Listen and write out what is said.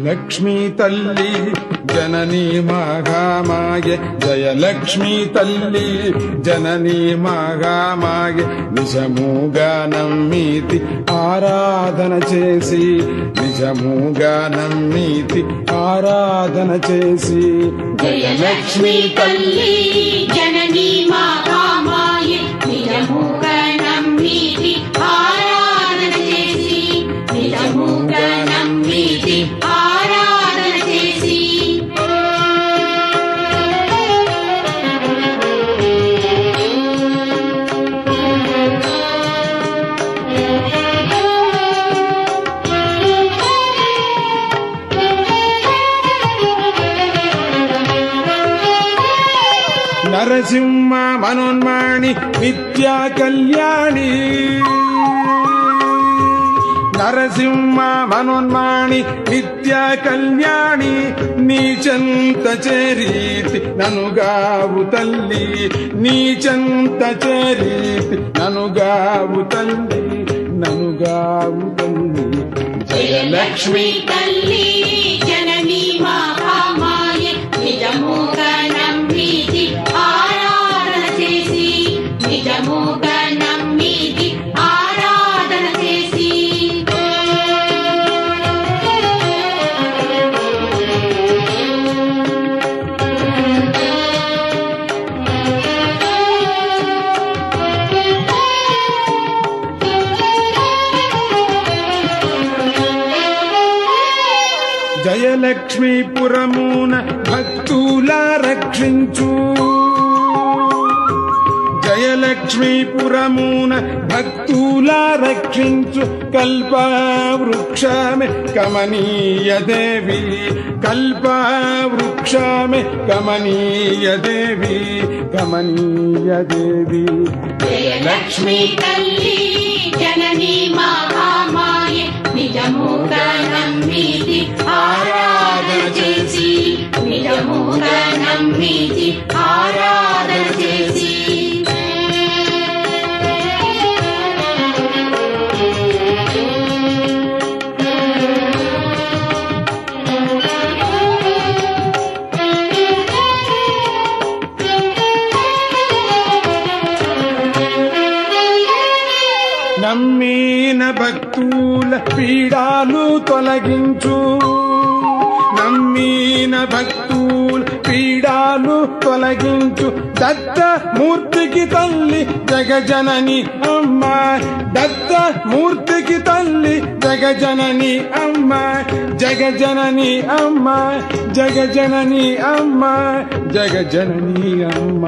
జయలక్ష్మీ తల్లి జననీ మహామాయే, జయలక్ష్మీ తల్లి జననీ మహామాయే, నిజముగా నమ్మితి ఆరాధన చేసి, నిజముగా నమ్మితి ఆరాధన చేసి. జయలక్ష్మీ తల్లి జననీ మహామాయే, నిజముగా నమ్మితి ఆరాధన చేసి, నిజముగా నమ్మితి ఆరాధన చేసి. నరసింహ మనోన్మాణి నిత్యా కళ్యాణి, నరసింహ మనోన్మాణి నిత్యా కళ్యాణి, నీచంత చేరీతి ననుగావు తల్లి, నీచంత చేరీతి ననుగావు తల్లి, ననుగావు తల్లి. జయలక్ష్మీ తల్లి జననీ మహామాయే, నిజముగా నమ్మితి ఆరాధన చేసి, నిజముగా నమ్మితి ఆరాధన చేసి. జయలక్ష్మీపురమున భక్తుల రక్షించు, జయలక్ష్మీపురమున భక్తుల రక్షించు, కల్పవృక్షమే కమనీయ దేవి, కల్పవృక్షమే కమనీయ దేవి, కమనీయ దేవి. జయలక్ష్మీ తల్లి జననీ మహామాయే, నిజముగా నమ్మితి ఆరాధన చేసి, నిజముగా నమ్మితి ఆరాధన చేసి. నమ్మిన భక్తుల పీడాలు తొలగించు, నమ్మిన భక్తుల పీడాలు తొలగించు, దత్తమూర్తికి తల్లి జగజనని అమ్మ, దత్తమూర్తికి తల్లి జగజనని అమ్మ, జగజనని అమ్మ, జగజనని అమ్మ, జగజనని అమ్మ.